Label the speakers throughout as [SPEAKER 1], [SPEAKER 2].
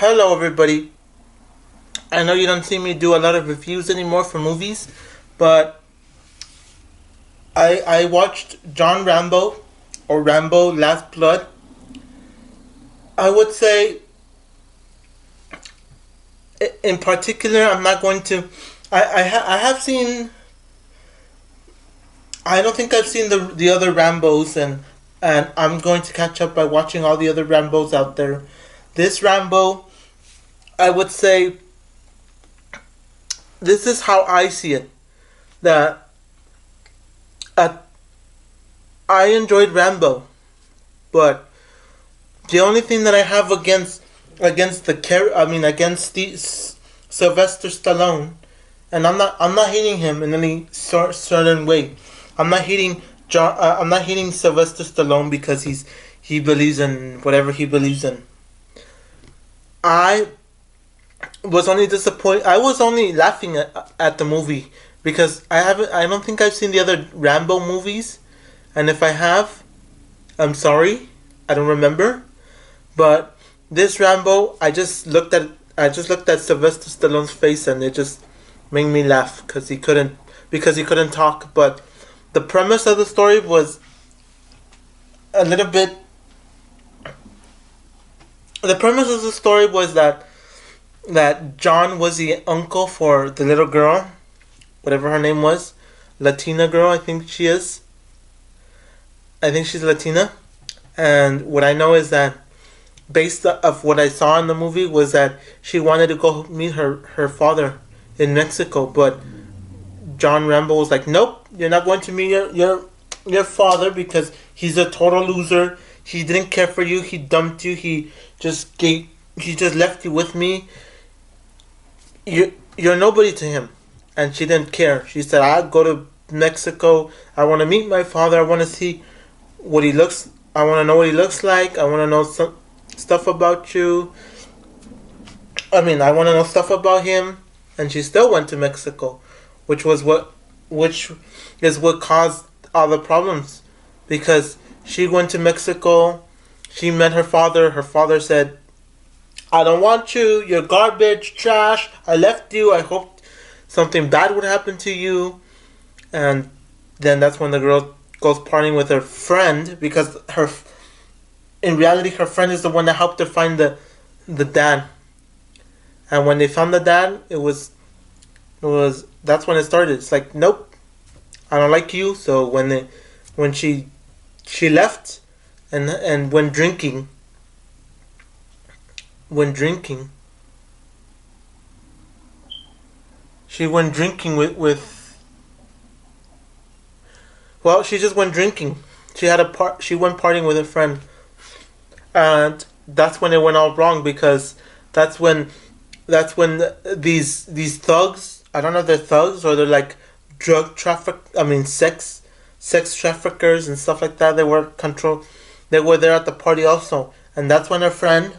[SPEAKER 1] Hello, everybody. I know you don't see me do a lot of reviews anymore for movies, but I watched John Rambo, or Rambo Last Blood. I would say, in particular, I'm not going to. I have seen. I don't think I've seen the other Rambos, and I'm going to catch up by watching all the other Rambos out there. This Rambo, I would say, this is how I see it. That uh, I enjoyed Rambo, but the only thing that I have against Sylvester Stallone, and I'm not hating him in any certain way. I'm not hating Sylvester Stallone because he believes in whatever he believes in. I was only disappointed. I was only laughing at the movie because I don't think I've seen the other Rambo movies, and if I have, I'm sorry. I don't remember. But this Rambo, I just looked at Sylvester Stallone's face, and it just made me laugh because he couldn't talk. But the premise of the story was a little bit. The premise of the story was that John was the uncle for the little girl, whatever her name was, Latina girl. I think she is. I think she's Latina, and what I know is that, based of what I saw in the movie, was that she wanted to go meet her father in Mexico, but John Rambo was like, "Nope, you're not going to meet your father because he's a total loser. He didn't care for you. He dumped you. He just left you with me. You're nobody to him." And she didn't care. She said, "I'll go to Mexico. I want to meet my father. I want to see what he looks. I want to know what he looks like. I want to know some stuff about you. I want to know stuff about him." And she still went to Mexico, which is what caused all the problems, because she went to Mexico. She met her father. Her father said, "I don't want you. You're garbage, trash. I left you. I hoped something bad would happen to you." And then that's when the girl goes partying with her friend, because in reality, her friend is the one that helped her find the dad. And when they found the dad, that's when it started. It's like, "Nope, I don't like you." So when she left, and when drinking she went drinking with well, she just went drinking. She went partying with a friend, and that's when it went all wrong, because that's when these thugs, I don't know if they're thugs or they're like sex traffickers and stuff like that. They were there at the party also, and that's when her friend,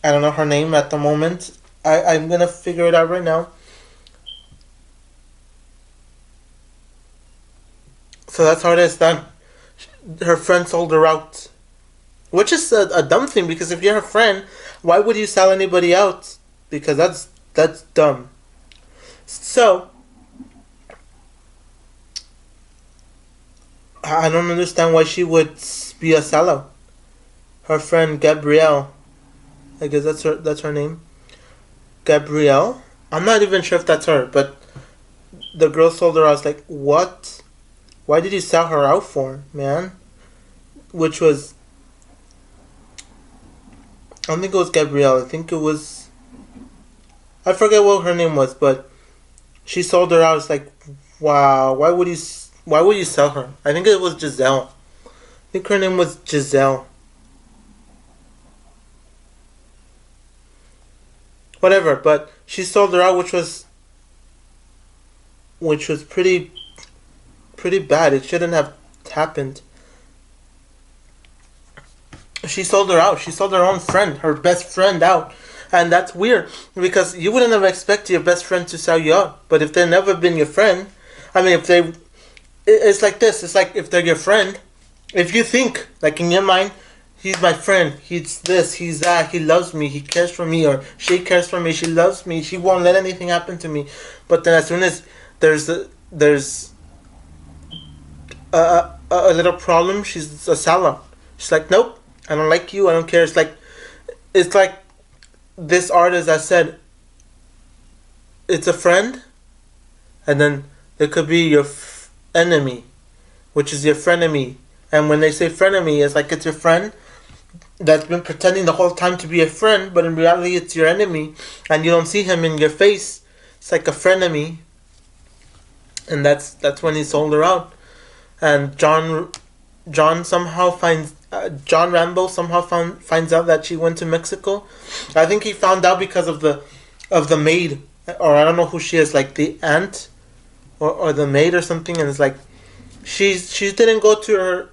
[SPEAKER 1] I don't know her name at the moment. I'm gonna figure it out right now. So that's how it is done. Her friend sold her out, which is a dumb thing, because if you're her friend, why would you sell anybody out? Because that's dumb. So I don't understand why she would be a sellout. Her friend Gabrielle, I guess that's her name, Gabrielle. I'm not even sure if that's her, but the girl sold her. I was like, what? Why did you sell her out for, man? Which was, I don't think it was Gabrielle. I think it was, I forget what her name was, but she sold her out. It's like, wow, why would you sell her? I think it was Giselle. I think her name was Giselle. Whatever, but she sold her out, which was pretty bad. It shouldn't have happened. She sold her out. She sold her own friend, her best friend, out. And that's weird, because you wouldn't have expected your best friend to sell you out. But if they've never been your friend, it's like this. It's like, if they're your friend, if you think, like, in your mind, he's my friend. He's this. He's that. He loves me. He cares for me, or she cares for me. She loves me. She won't let anything happen to me. But then as soon as there's a little problem, she's a salad. She's like, nope, I don't like you. I don't care. It's like this artist that said it's a friend, and then there could be your enemy, which is your frenemy. And when they say frenemy, it's like it's your friend that's been pretending the whole time to be a friend, but in reality it's your enemy, and you don't see him in your face. It's like a frenemy, and that's when he sold her out. And John somehow finds John Rambo somehow finds out that she went to Mexico. I think he found out because of the maid, or I don't know who she is, like the aunt or the maid or something, and it's like she didn't go to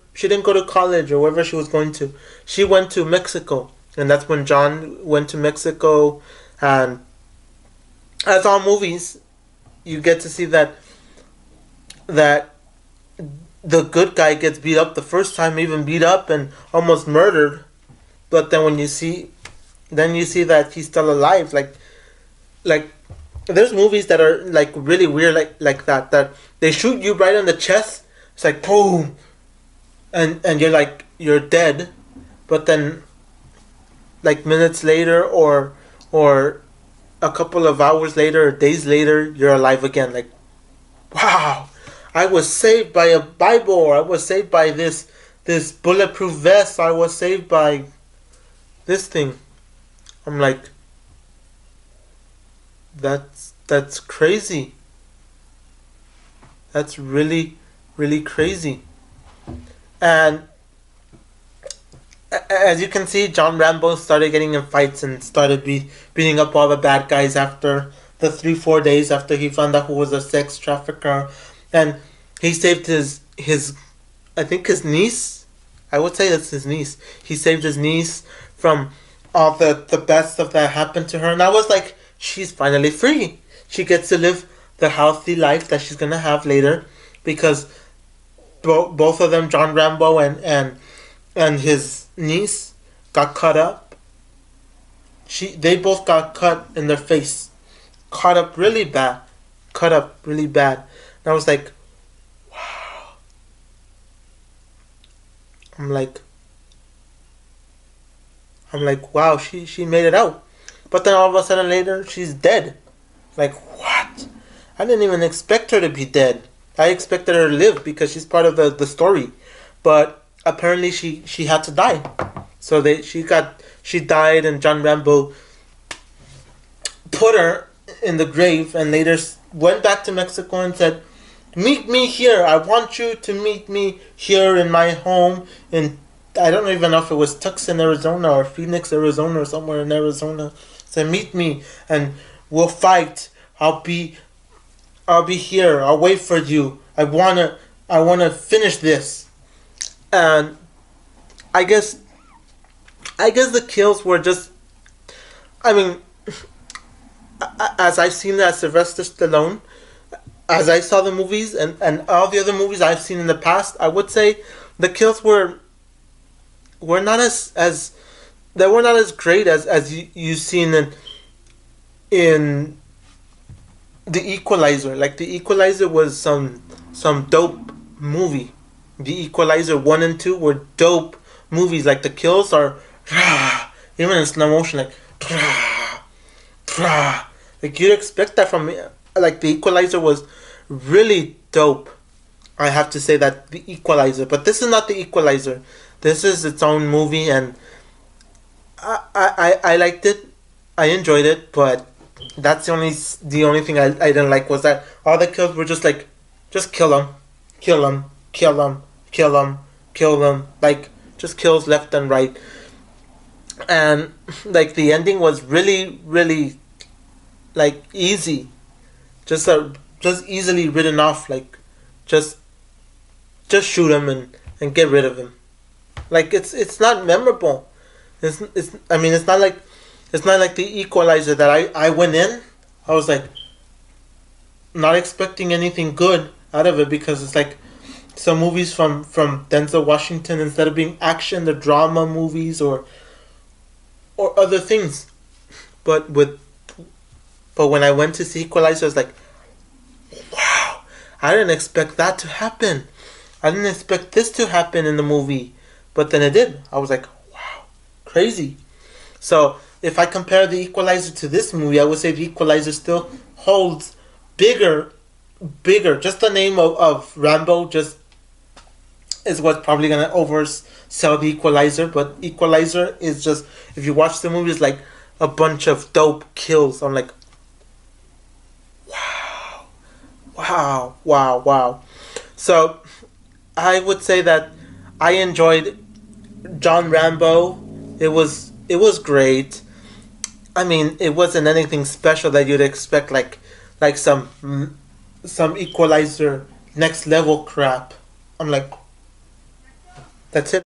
[SPEAKER 1] college or wherever she was going to. She went to Mexico, and that's when John went to Mexico. And as all movies, you get to see that the good guy gets beat up the first time, even beat up and almost murdered. But then when you see that he's still alive. Like there's movies that are like really weird, like that they shoot you right in the chest. It's like boom, and you're like you're dead, but then like minutes later or a couple of hours later or days later, you're alive again. Like, wow, I was saved by a Bible, or I was saved by this bulletproof vest, I was saved by this thing. I'm like, that's crazy. That's really, really crazy. And as you can see, John Rambo started getting in fights and started beating up all the bad guys after the 3-4 days after he found out who was a sex trafficker. And he saved his I think his niece. I would say that's his niece. He saved his niece from all the bad stuff that happened to her. And I was like, she's finally free. She gets to live the healthy life that she's gonna have later, because both of them, John Rambo and his niece, got cut up. They both got cut in their face, cut up really bad. And I was like, wow. I'm like, wow, she made it out. But then all of a sudden later, she's dead. Like, what? I didn't even expect her to be dead. I expected her to live because she's part of the story. But apparently she had to die. So she died, and John Rambo put her in the grave and later went back to Mexico and said, meet me here. I want you to meet me here in my home in, I don't even know if it was Tucson, Arizona or Phoenix, Arizona, or somewhere in Arizona. Said, meet me and we'll fight. I'll be here. I'll wait for you. I wanna finish this. And I guess the kills were just, I mean, as I've seen that Sylvester Stallone, as I saw the movies and all the other movies I've seen in the past, I would say the kills were not as they were not as great as you've seen in The Equalizer. Like, The Equalizer was some dope movie. The Equalizer 1 and 2 were dope movies. Like, the kills are even in slow motion, like you'd expect that from me. Like, The Equalizer was really dope. I have to say that, The Equalizer. But this is not The Equalizer. This is its own movie, and I liked it. I enjoyed it, but that's the only thing I didn't like was that all the kills were just like, just kill them, kill them, kill them, kill them, kill them. Like, just kills left and right. And like the ending was really, really like easy, just easily written off. Like, just shoot him and get rid of him. Like, it's not memorable. It's not like The Equalizer that I went in. I was like not expecting anything good out of it, because it's like some movies from Denzel Washington, instead of being action, the drama movies or other things. But with but when I went to see Equalizer, I was like, wow, I didn't expect that to happen. I didn't expect this to happen in the movie, but then it did. I was like, wow, crazy. So if I compare the Equalizer to this movie, I would say the Equalizer still holds bigger, bigger. Just the name of Rambo just is what's probably gonna oversell the Equalizer. But Equalizer is just, if you watch the movie, it's like a bunch of dope kills. I'm like, wow, wow, wow, wow. So I would say that I enjoyed John Rambo. It was great. I mean, it wasn't anything special that you'd expect, like some Equalizer next level crap. I'm like, that's it.